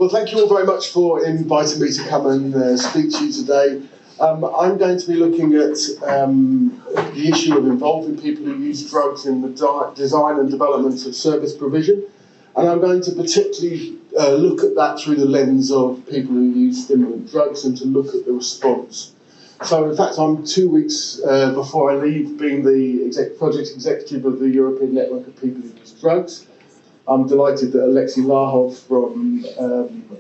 Well, thank you all very much for inviting me to come and speak to you today. I'm going to be looking at the issue of involving people who use drugs in the design and development of service provision. And I'm going to particularly look at that through the lens of people who use stimulant drugs and to look at the response. So in fact, I'm 2 weeks before I leave being the project executive of the European Network of People Who Use Drugs. I'm delighted that Alexei Lahov,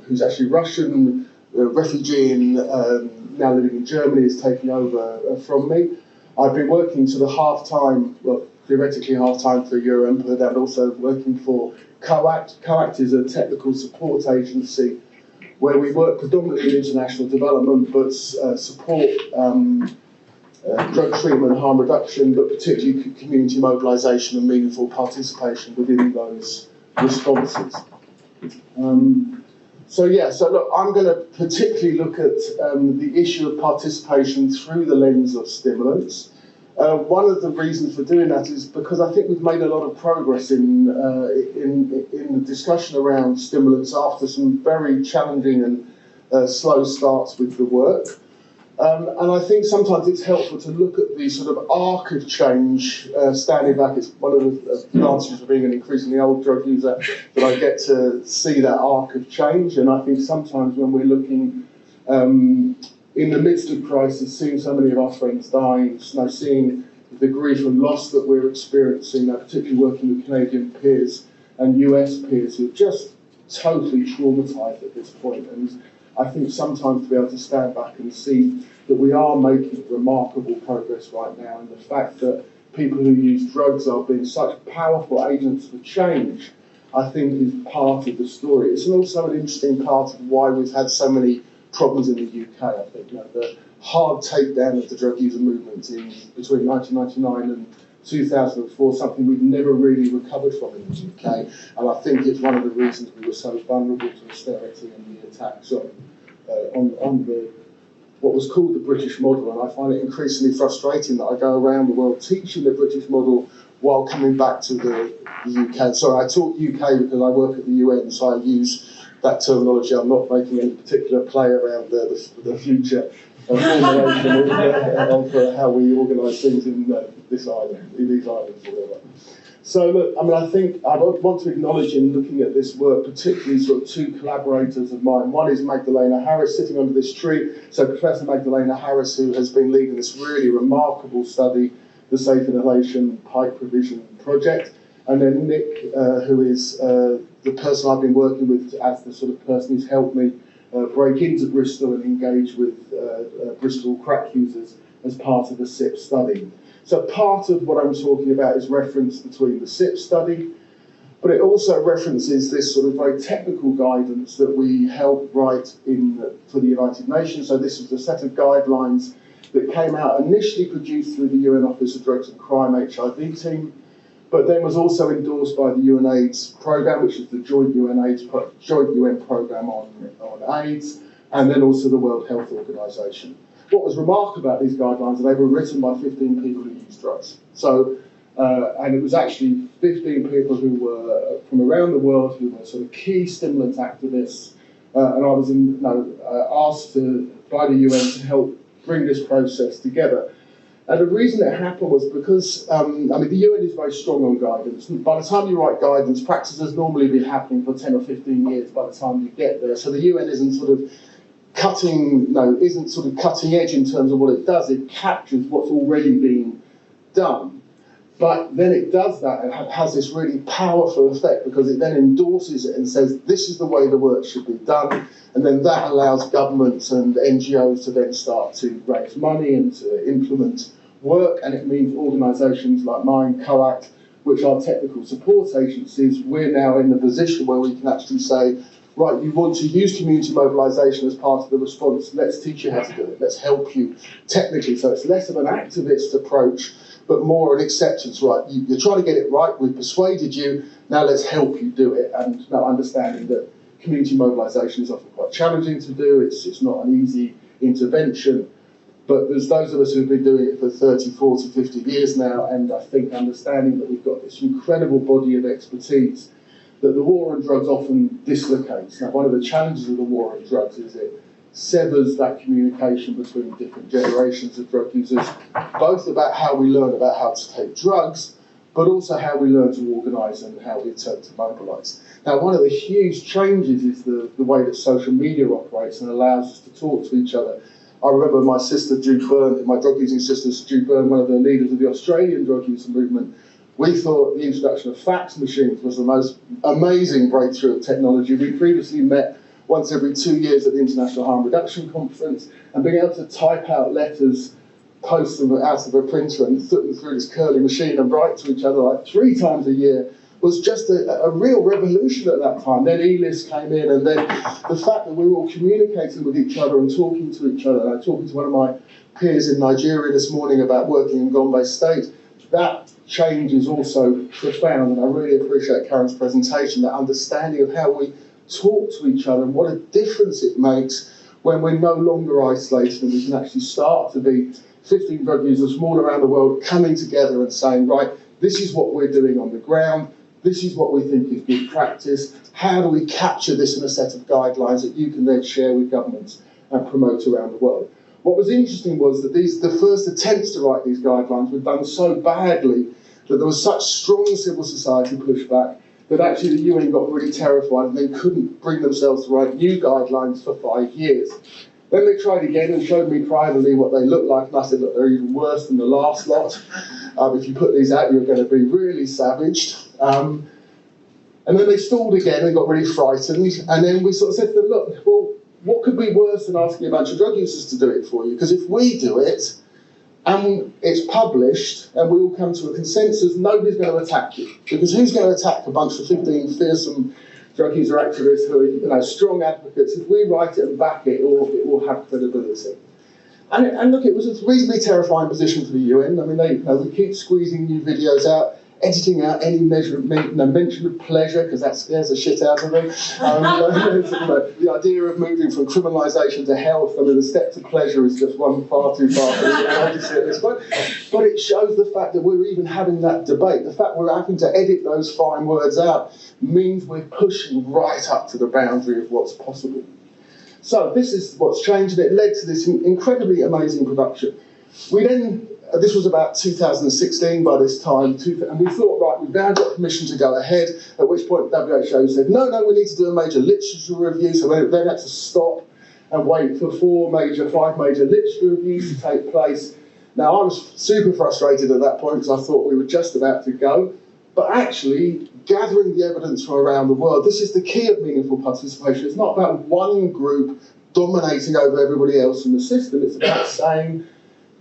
who's actually Russian, a refugee now living in Germany, is taking over from me. I've been working sort of half-time, well, theoretically half-time for EuroNPUD and also working for COACT. COACT is a technical support agency where we work predominantly in international development, but support drug treatment, harm reduction, but particularly community mobilisation and meaningful participation within those responses. So look, I'm going to particularly look at the issue of participation through the lens of stimulants. One of the reasons for doing that is because I think we've made a lot of progress in the discussion around stimulants after some very challenging and slow starts with the work. And I think sometimes it's helpful to look at the sort of arc of change, standing back. It's one of the advantages of being an increasingly old drug user that I get to see that arc of change. And I think sometimes when we're looking in the midst of crisis, seeing so many of our friends dying, seeing the grief and loss that we're experiencing, particularly working with Canadian peers and US peers who are just totally traumatised at this point. And I think sometimes to be able to stand back and see that we are making remarkable progress right now, and the fact that people who use drugs are being such powerful agents for change, I think is part of the story. It's also an interesting part of why we've had so many problems in the UK. I think the hard takedown of the drug user movement in between 1999 and 2004, something we've never really recovered from in the UK, and I think it's one of the reasons we were so vulnerable to austerity and the attacks on what was called the British model. And I find it increasingly frustrating that I go around the world teaching the British model while coming back to the UK. Sorry, I talk UK because I work at the UN, so I use that terminology. I'm not making any particular play around the future formulation of how we organise things in this island, in these islands, or whatever. So look, I mean, I think I want to acknowledge in looking at this work, particularly sort of two collaborators of mine. One is Magdalena Harris, sitting under this tree. So Professor Magdalena Harris, who has been leading this really remarkable study, the Safe Inhalation Pipe Provision Project. And then Nick, who is the person I've been working with as the sort of person who's helped me break into Bristol and engage with Bristol crack users as part of the SIP study. So part of what I'm talking about is reference between the SIP study, but it also references this sort of very technical guidance that we helped write for the United Nations. So this was a set of guidelines that came out, initially produced through the UN Office of Drugs and Crime HIV team, but then was also endorsed by the UNAIDS programme, which is the joint UN programme on AIDS, and then also the World Health Organization. What was remarkable about these guidelines is they were written by 15 people who use drugs. So, and it was actually 15 people who were from around the world who were sort of key stimulant activists, and I was asked by the UN to help bring this process together. And the reason it happened was because, I mean, the UN is very strong on guidance. By the time you write guidance, practice has normally been happening for 10 or 15 years by the time you get there. So the UN isn't sort of cutting edge in terms of what it does. It captures what's already been done. But then it does that and has this really powerful effect because it then endorses it and says, this is the way the work should be done. And then that allows governments and NGOs to then start to raise money and to implement work. And it means organisations like mine, COACT, which are technical support agencies, we're now in the position where we can actually say, right, you want to use community mobilisation as part of the response, let's teach you how to do it, let's help you technically. So it's less of an activist approach, but more an acceptance, right, you're trying to get it right, we've persuaded you, now let's help you do it. And now understanding that community mobilisation is often quite challenging to do, it's not an easy intervention, but there's those of us who've been doing it for 30, 40, 50 years now, and I think understanding that we've got this incredible body of expertise that the war on drugs often dislocates. Now, one of the challenges of the war on drugs is it severs that communication between different generations of drug users, both about how we learn about how to take drugs, but also how we learn to organise and how we attempt to mobilise. Now, one of the huge changes is the way that social media operates and allows us to talk to each other. I remember my sister, Jude Byrne, my drug-using sister, Jude Byrne, one of the leaders of the Australian drug user movement. We thought the introduction of fax machines was the most amazing breakthrough of technology. We previously met once every 2 years at the International Harm Reduction Conference, and being able to type out letters, post them out of a printer and put them through this curly machine and write to each other like 3 times a year was just a real revolution at that time. Then e-list came in, and then the fact that we were all communicating with each other and talking to each other. And I was talking to one of my peers in Nigeria this morning about working in Gombe State. That change is also profound, and I really appreciate Karen's presentation, that understanding of how we talk to each other and what a difference it makes when we're no longer isolated and we can actually start to be 15 drug users from all around the world coming together and saying, right, this is what we're doing on the ground, this is what we think is good practice, how do we capture this in a set of guidelines that you can then share with governments and promote around the world. What was interesting was that the first attempts to write these guidelines were done so badly that there was such strong civil society pushback that actually the UN got really terrified and they couldn't bring themselves to write new guidelines for 5 years. Then they tried again and showed me privately what they looked like, and I said, look, they're even worse than the last lot. If you put these out, you're going to be really savaged. And then they stalled again and got really frightened, and then we sort of said to them, look, well, what could be worse than asking a bunch of drug users to do it for you? Because if we do it, and it's published, and we all come to a consensus, nobody's going to attack you. Because who's going to attack a bunch of 15 fearsome drug user activists who are strong advocates? If we write it and back it, it will have credibility. And look, it was a reasonably terrifying position for the UN. I mean, we keep squeezing new videos out, editing out any mention of pleasure, because that scares the shit out of them. The idea of moving from criminalisation to health, I mean, the step to pleasure is just one far too far for this point. But it shows the fact that we're even having that debate. The fact we're having to edit those fine words out means we're pushing right up to the boundary of what's possible. So this is what's changed, and it led to this incredibly amazing production. This was about 2016 by this time, and we thought, right, we've now got permission to go ahead, at which point WHO said, no, we need to do a major literature review, so we then had to stop and wait for 5 major literature reviews to take place. Now, I was super frustrated at that point because I thought we were just about to go, but actually, gathering the evidence from around the world, this is the key of meaningful participation. It's not about one group dominating over everybody else in the system, it's about saying,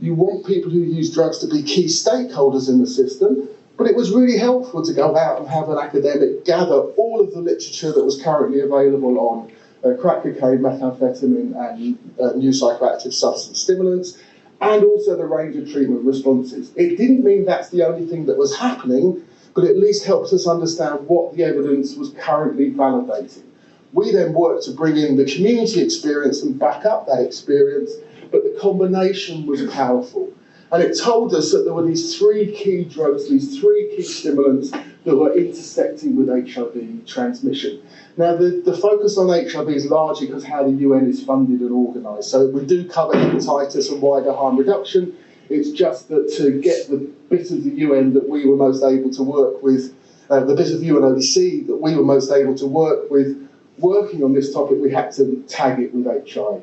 you want people who use drugs to be key stakeholders in the system, but it was really helpful to go out and have an academic gather all of the literature that was currently available on crack cocaine, methamphetamine, and new psychoactive substance stimulants, and also the range of treatment responses. It didn't mean that's the only thing that was happening, but at least helps us understand what the evidence was currently validating. We then worked to bring in the community experience and back up that experience, but the combination was powerful. And it told us that there were these 3 key drugs, these 3 key stimulants that were intersecting with HIV transmission. Now, the focus on HIV is largely because how the UN is funded and organised. So we do cover hepatitis and wider harm reduction. It's just that to get the bit of the UN that we were most able to work with, the bit of UNODC that we were most able to work with, working on this topic, we had to tag it with HIV.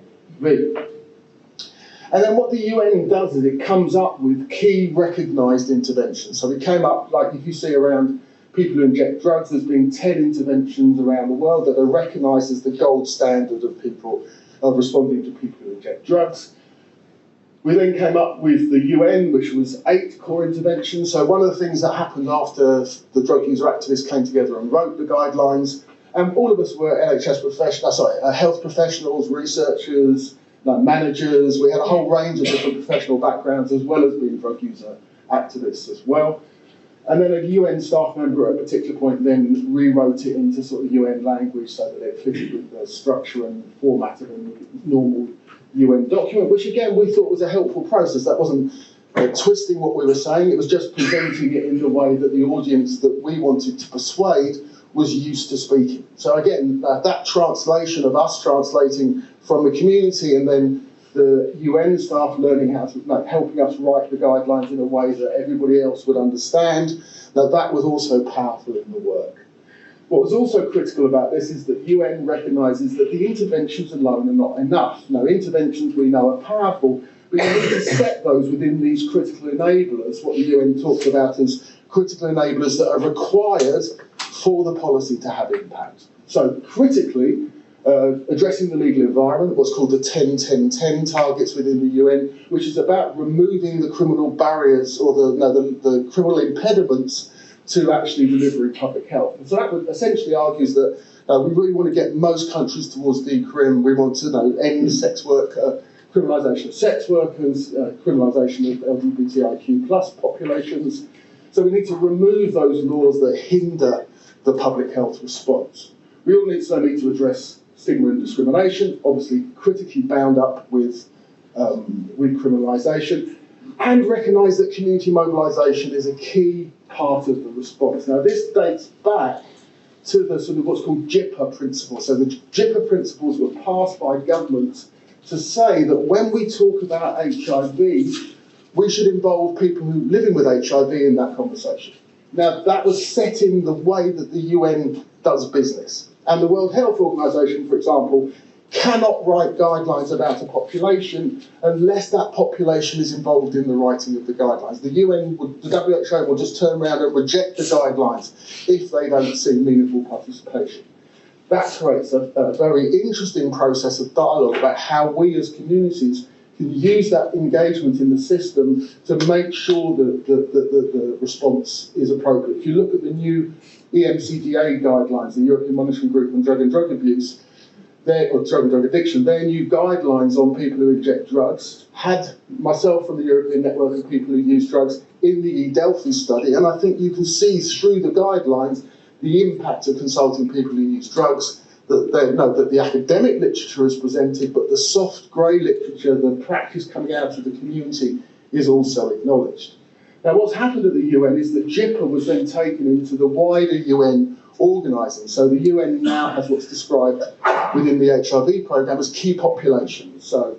And then what the UN does is it comes up with key recognised interventions. So we came up, like if you see around people who inject drugs, there's been 10 interventions around the world that are recognised as the gold standard of responding to people who inject drugs. We then came up with the UN, which was 8 core interventions. So one of the things that happened after the drug user activists came together and wrote the guidelines, and all of us were NHS professionals, health professionals, researchers, managers. We had a whole range of different professional backgrounds, as well as being drug user activists as well. And then a UN staff member at a particular point then rewrote it into sort of UN language so that it fitted with the structure and format of a normal UN document, which again we thought was a helpful process. That wasn't twisting what we were saying, it was just presenting it in the way that the audience that we wanted to persuade was used to speaking. So again, that translation of us translating from the community and then the UN staff learning how to, helping us write the guidelines in a way that everybody else would understand, that was also powerful in the work. What was also critical about this is that UN recognises that the interventions alone are not enough. Interventions we know are powerful, but you need to set those within these critical enablers, what the UN talks about as critical enablers that are required for the policy to have impact. So critically, addressing the legal environment, what's called the 10-10-10 targets within the UN, which is about removing the criminal barriers or the criminal impediments to actually delivering public health. And so that essentially argues that we really want to get most countries towards decrim. We want to end sex work, criminalisation of sex workers, criminalisation of LGBTIQ plus populations. So we need to remove those laws that hinder the public health response. We also need to address stigma and discrimination, obviously critically bound up with criminalisation, and recognise that community mobilisation is a key part of the response. Now, this dates back to the sort of what's called JIPA principles. So the JIPA principles were passed by governments to say that when we talk about HIV, we should involve people who are living with HIV in that conversation. Now, that was set in the way that the UN does business. And the World Health Organization, for example, cannot write guidelines about a population unless that population is involved in the writing of the guidelines. The WHO will just turn around and reject the guidelines if they don't see meaningful participation. That creates a very interesting process of dialogue about how we as communities can use that engagement in the system to make sure that the response is appropriate. If you look at the new EMCDA guidelines, the European Monitoring Group on Drug and Drug Abuse, or drug and drug addiction, their new guidelines on people who inject drugs had myself from the European Network of People Who Use Drugs in the Delphi study, and I think you can see through the guidelines the impact of consulting people who use drugs, that the academic literature is presented, but the soft grey literature, the practice coming out of the community is also acknowledged. Now, what's happened at the UN is that JIPA was then taken into the wider UN organising. So the UN now has what's described within the HIV programme as key populations. So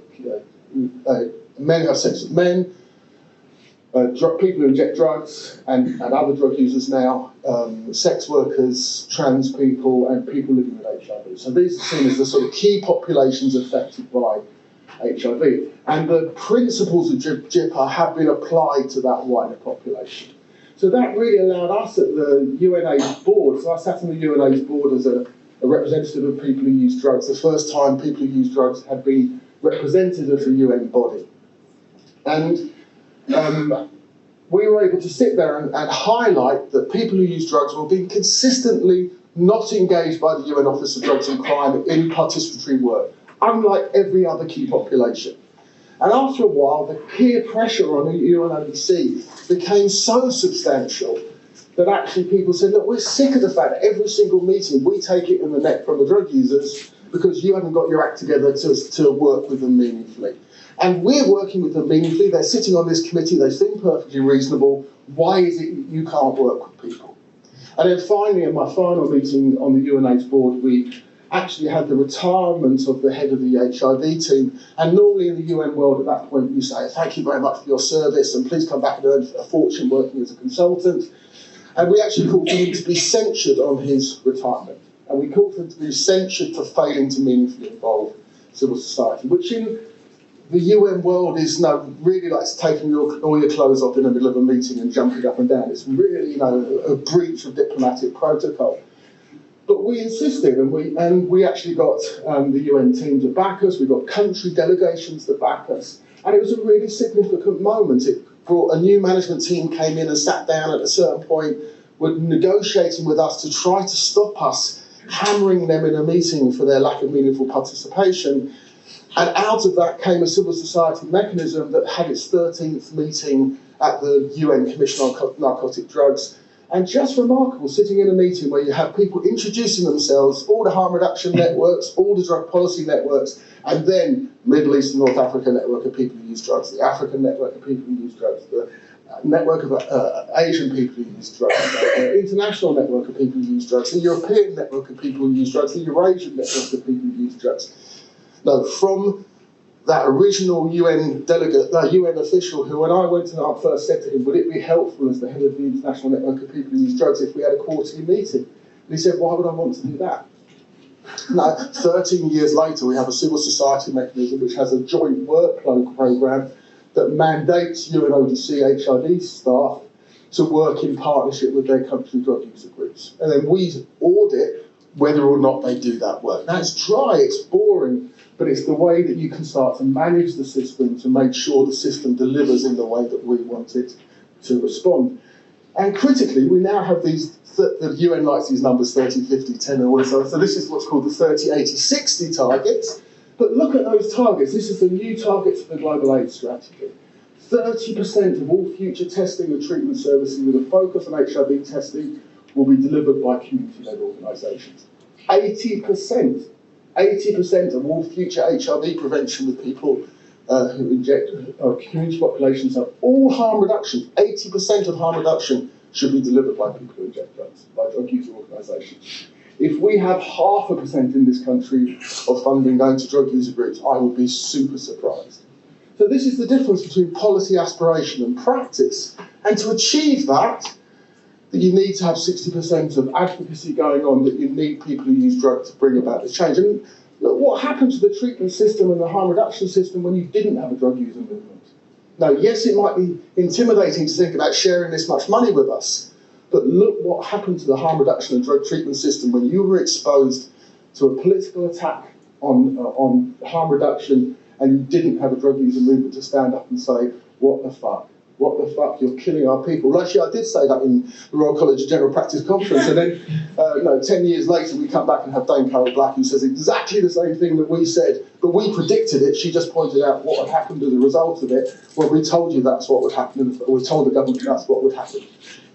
men who have sex with men, people who inject drugs and other drug users now, sex workers, trans people, and people living with HIV. So these are seen as the sort of key populations affected by HIV. And the principles of JIPA have been applied to that wider population. So that really allowed us at the UNAIDS board, so I sat on the UNAIDS board as a representative of people who use drugs, the first time people who use drugs had been represented as a UN body. And we were able to sit there and highlight that people who use drugs were being consistently not engaged by the UN Office of Drugs and Crime in participatory work, unlike every other key population. And after a while, the peer pressure on the UNODC became so substantial that actually people said, look, we're sick of the fact that every single meeting we take it in the neck from the drug users because you haven't got your act together to work with them meaningfully. And we're working with them meaningfully. They're sitting on this committee. They seem perfectly reasonable. Why is it you can't work with people? And then finally, in my final meeting on the UNAIDS board, we actually had the retirement of the head of the HIV team. And normally in the UN world at that point, you say, thank you very much for your service and please come back and earn a fortune working as a consultant. And we actually called for him to be censured on his retirement. And we called for him to be censured for failing to meaningfully involve civil society, which in the UN world is really like taking all your clothes off in the middle of a meeting and jumping up and down. It's really a breach of diplomatic protocol. But we insisted, and we actually got the UN team to back us. We got country delegations to back us, and it was a really significant moment. It brought a new management team came in and sat down at a certain point, were negotiating with us to try to stop us hammering them in a meeting for their lack of meaningful participation. And out of that came a civil society mechanism that had its 13th meeting at the UN Commission on Narcotic Drugs. And just remarkable, sitting in a meeting where you have people introducing themselves, all the harm reduction networks, all the drug policy networks, and then Middle East and North Africa network of people who use drugs, the African network of people who use drugs, the network of Asian people who use drugs, international network of people who use drugs, the European network of people who use drugs, the Eurasian network of people who use drugs. No, from that original UN delegate, that UN official, who when I went and I first said to him, would it be helpful as the head of the international network of people who use drugs if we had a quarterly meeting? And he said, why would I want to do that? Now, 13 years later, we have a civil society mechanism which has a joint workload programme that mandates UNODC HIV staff to work in partnership with their country drug user groups. And then we audit whether or not they do that work. Now, it's dry, it's boring, but it's the way that you can start to manage the system to make sure the system delivers in the way that we want it to respond. And critically, we now have these, the UN likes these numbers 30, 50, 10, and all this. So this is what's called the 30, 80, 60 targets. But look at those targets. This is the new targets for the Global AIDS Strategy. 30% of all future testing and treatment services with a focus on HIV testing will be delivered by community-led organisations. 80% of all future HIV prevention with people who inject community populations have all harm reduction. 80% of harm reduction should be delivered by people who inject drugs, by drug user organisations. If we have 0.5% in this country of funding going to drug user groups, I would be super surprised. So this is the difference between policy aspiration and practice. And to achieve that you need to have 60% of advocacy going on, that you need people who use drugs to bring about the change. And look what happened to the treatment system and the harm reduction system when you didn't have a drug user movement. Now, yes, it might be intimidating to think about sharing this much money with us, but look what happened to the harm reduction and drug treatment system when you were exposed to a political attack on harm reduction and you didn't have a drug user movement to stand up and say, what the fuck? What the fuck, you're killing our people. Well, actually, I did say that in the Royal College General Practice Conference, and then 10 years later we come back and have Dame Carol Black, who says exactly the same thing that we said, but we predicted it. She just pointed out what had happened as a result of it. Well, we told you that's what would happen, or we told the government that's what would happen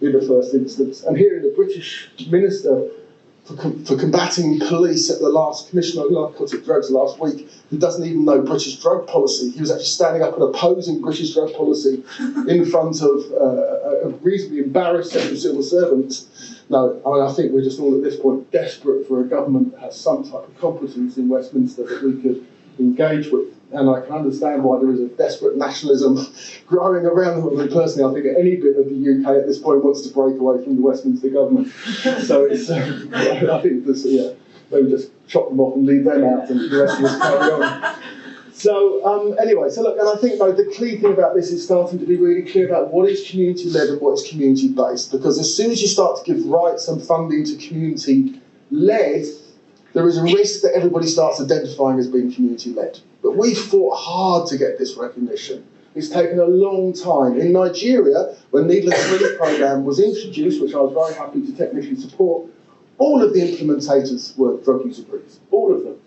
in the first instance. And here in the British Minister for combating police at the last Commissioner of Narcotic Drugs last week, who doesn't even know British drug policy. He was actually standing up and opposing British drug policy in front of a reasonably embarrassed set of civil servants. No, I mean, I think we're just all at this point desperate for a government that has some type of competence in Westminster that we could engage with. And I can understand why there is a desperate nationalism growing around them. I mean, personally, I think any bit of the UK at this point wants to break away from the Westminster government. So it's, I think this, maybe just chop them off and leave them out and the rest of us carry on. So anyway, so look, and I think the key thing about this is starting to be really clear about what is community-led and what is community-based. Because as soon as you start to give rights and funding to community-led, there is a risk that everybody starts identifying as being community-led. But we fought hard to get this recognition. It's taken a long time. In Nigeria, when the Needless Relief Programme was introduced, which I was very happy to technically support, all of the implementators were drug user groups, all of them.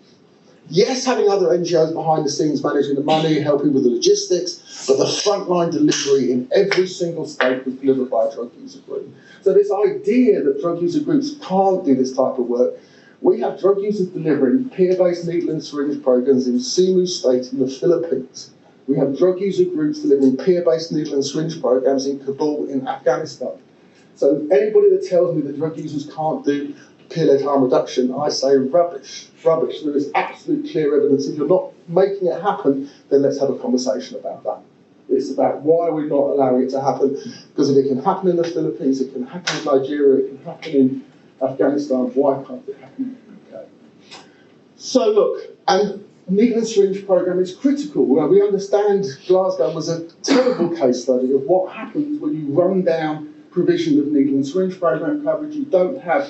Yes, having other NGOs behind the scenes managing the money, helping with the logistics, but the frontline delivery in every single state was delivered by a drug user group. So this idea that drug user groups can't do this type of work, we have drug users delivering peer-based needle and syringe programs in Simu State in the Philippines. We have drug user groups delivering peer-based needle and syringe programs in Kabul in Afghanistan. So anybody that tells me that drug users can't do peer-led harm reduction, I say rubbish, rubbish. There is absolute clear evidence. If you're not making it happen, then let's have a conversation about that. It's about why we're not allowing it to happen, because if it can happen in the Philippines, it can happen in Nigeria, it can happen in Afghanistan, why can't it happen in the UK? So look, and needle and syringe programme is critical. Well, we understand Glasgow was a terrible case study of what happens when you run down provision of needle and syringe programme coverage. You don't have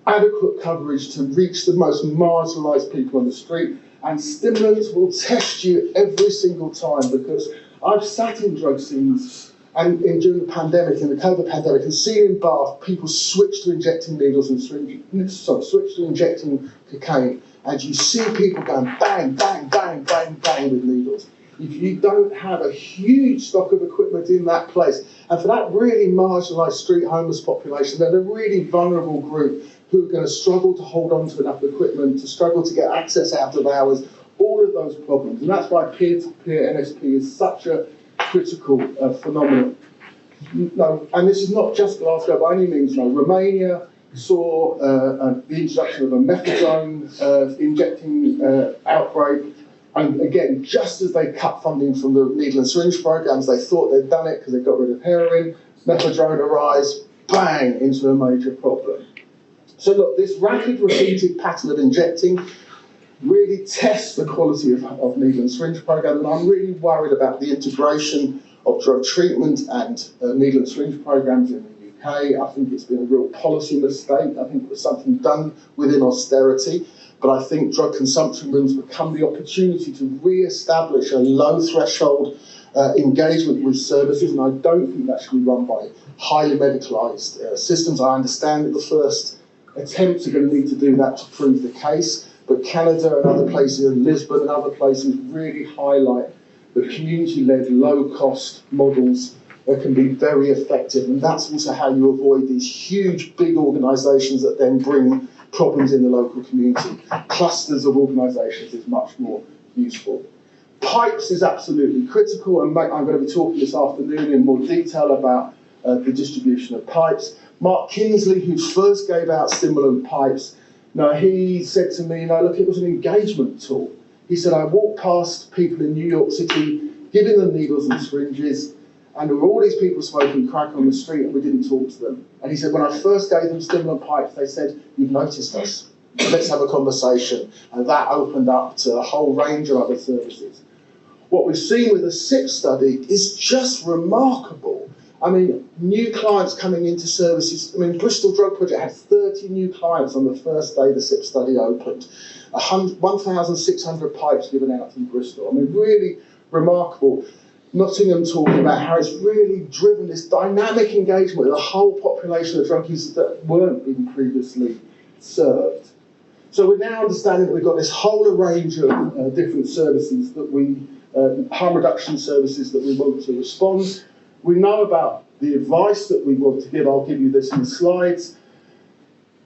adequate coverage to reach the most marginalised people on the street, and stimulants will test you every single time, because I've sat in drug scenes and during the pandemic, in the COVID pandemic, and seen in Bath people switch to injecting needles and syringes, switch to injecting cocaine, and you see people going bang, bang, bang, bang, bang with needles. If you don't have a huge stock of equipment in that place, and for that really marginalised street homeless population, they're a really vulnerable group who are going to struggle to hold on to enough equipment, to struggle to get access out of hours, all of those problems. And that's why peer-to-peer NSP is such a critical phenomenon. no, and this is not just Glasgow by any means, no. Romania saw the introduction of a methadone injecting outbreak, and again, just as they cut funding from the needle and syringe programs, they thought they'd done it because they got rid of heroin, methadone arrives, bang, into a major problem. So look, this rapid repeated pattern of injecting really tests the quality of needle and syringe program, and I'm really worried about the integration of drug treatment and needle and syringe programs in the UK. I think it's been a real policy mistake. I think it was something done within austerity, but I think drug consumption rooms become the opportunity to re-establish a low threshold engagement with services, and I don't think that should be run by highly medicalised systems. I understand that the first attempts are going to need to do that to prove the case, but Canada and other places, and Lisbon and other places, really highlight the community-led, low-cost models that can be very effective, and that's also how you avoid these huge, big organisations that then bring problems in the local community. Clusters of organisations is much more useful. Pipes is absolutely critical, and I'm going to be talking this afternoon in more detail about the distribution of pipes. Mark Kinsley, who first gave out stimulant pipes, he said to me, look, it was an engagement tool. He said, I walked past people in New York City giving them needles and syringes, and there were all these people smoking crack on the street, and we didn't talk to them. And he said, when I first gave them stimulant pipes, they said, you've noticed us, let's have a conversation. And that opened up to a whole range of other services. What we've seen with the SIP study is just remarkable. I mean, new clients coming into services. I mean, Bristol Drug Project had 30 new clients on the first day the SIP study opened. 1,600 pipes given out in Bristol. I mean, really remarkable. Nottingham talking about how it's really driven this dynamic engagement with a whole population of drug users that weren't being previously served. So we're now understanding that we've got this whole range of different services that we, harm reduction services that we want to respond. We know about the advice that we want to give. I'll give you this in the slides.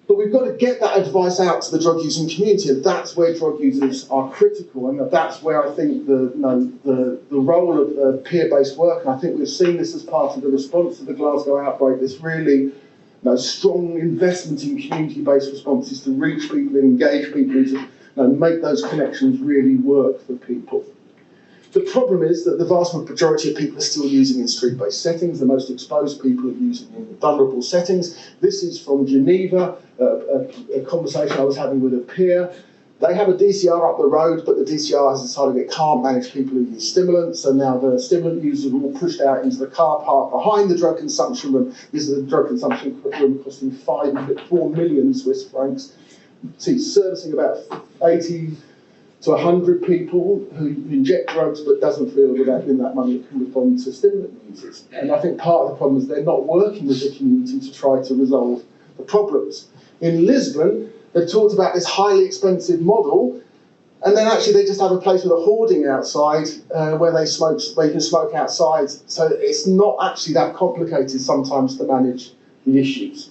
But we've got to get that advice out to the drug using community, and that's where drug users are critical, and that's where I think the role of peer-based work, and I think we've seen this as part of the response to the Glasgow outbreak, this really strong investment in community-based responses to reach people and engage people and to make those connections really work for people. The problem is that the vast majority of people are still using in street-based settings. The most exposed people are using in vulnerable settings. This is from Geneva, a conversation I was having with a peer. They have a DCR up the road, but the DCR has decided it can't manage people who use stimulants, so now the stimulant users are all pushed out into the car park behind the drug consumption room. This is a drug consumption room costing 4 million Swiss francs. So it's servicing about 80 to 100 people who inject drugs but doesn't feel that they're that money that can respond to stimulant users. And I think part of the problem is they're not working with the community to try to resolve the problems. In Lisbon, they've talked about this highly expensive model, and then actually they just have a place with a hoarding outside where you can smoke outside. So it's not actually that complicated sometimes to manage the issues.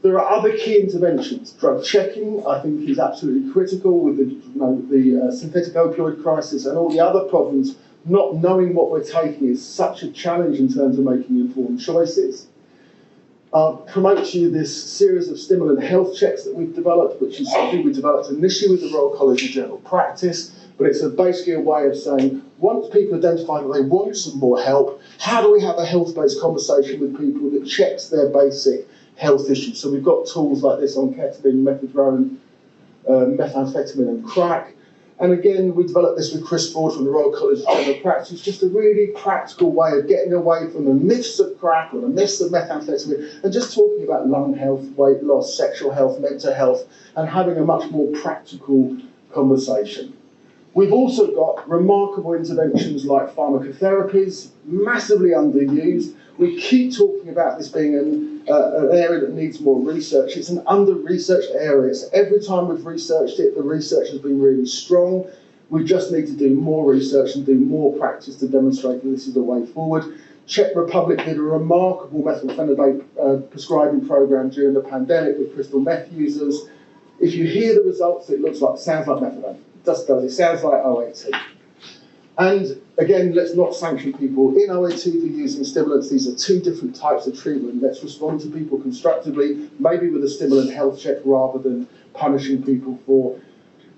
There are other key interventions. Drug checking, I think, is absolutely critical with the synthetic opioid crisis and all the other problems. Not knowing what we're taking is such a challenge in terms of making informed choices. I'll promote to you this series of stimulant health checks that we've developed, which is something we developed initially with the Royal College of General Practice, but it's basically a way of saying, once people identify that they want some more help, how do we have a health-based conversation with people that checks their basic health issues? So we've got tools like this on ketamine, methadone, methamphetamine and crack. And again, we developed this with Chris Ford from the Royal College of General Practice. It's just a really practical way of getting away from the myths of crack or the myths of methamphetamine and just talking about lung health, weight loss, sexual health, mental health, and having a much more practical conversation. We've also got remarkable interventions like pharmacotherapies, massively underused. We keep talking about this being an area that needs more research. It's an under-researched area. So every time we've researched it, the research has been really strong. We just need to do more research and do more practice to demonstrate that this is the way forward. Czech Republic did a remarkable methylphenidate prescribing program during the pandemic with crystal meth users. If you hear the results, it sounds like methadone. It just does. It sounds like OAT. And again, let's not sanction people in OAT for using stimulants. These are two different types of treatment. Let's respond to people constructively, maybe with a stimulant health check rather than punishing people for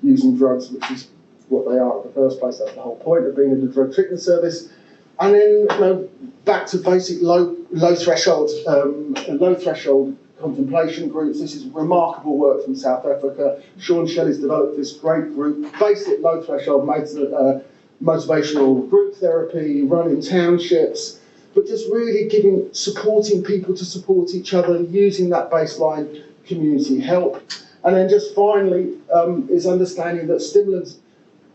using drugs, which is what they are in the first place. That's the whole point of being in the drug treatment service. And then back to basic low threshold contemplation groups. This is remarkable work from South Africa. Sean Shelley's developed this great group, basic low threshold motivational group therapy, run in townships, but just really supporting people to support each other, using that baseline community help. And then just finally is understanding that stimulants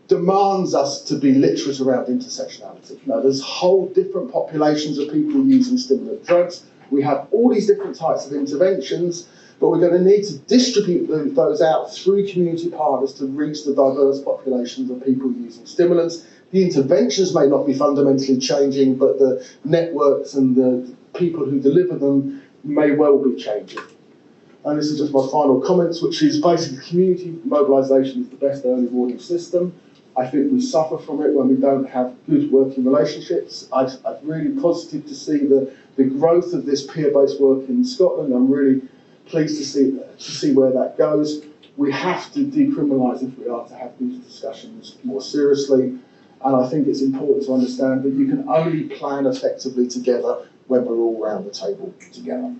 demands us to be literate around intersectionality. Now, there's whole different populations of people using stimulant drugs. We have all these different types of interventions, but we're going to need to distribute those out through community partners to reach the diverse populations of people using stimulants. The interventions may not be fundamentally changing, but the networks and the people who deliver them may well be changing. And this is just my final comments, which is basically community mobilisation is the best early warning system. I think we suffer from it when we don't have good working relationships. I'm really positive to see the growth of this peer-based work in Scotland. I'm really pleased to see where that goes. We have to decriminalise if we are to have these discussions more seriously. And I think it's important to understand that you can only plan effectively together when we're all around the table together.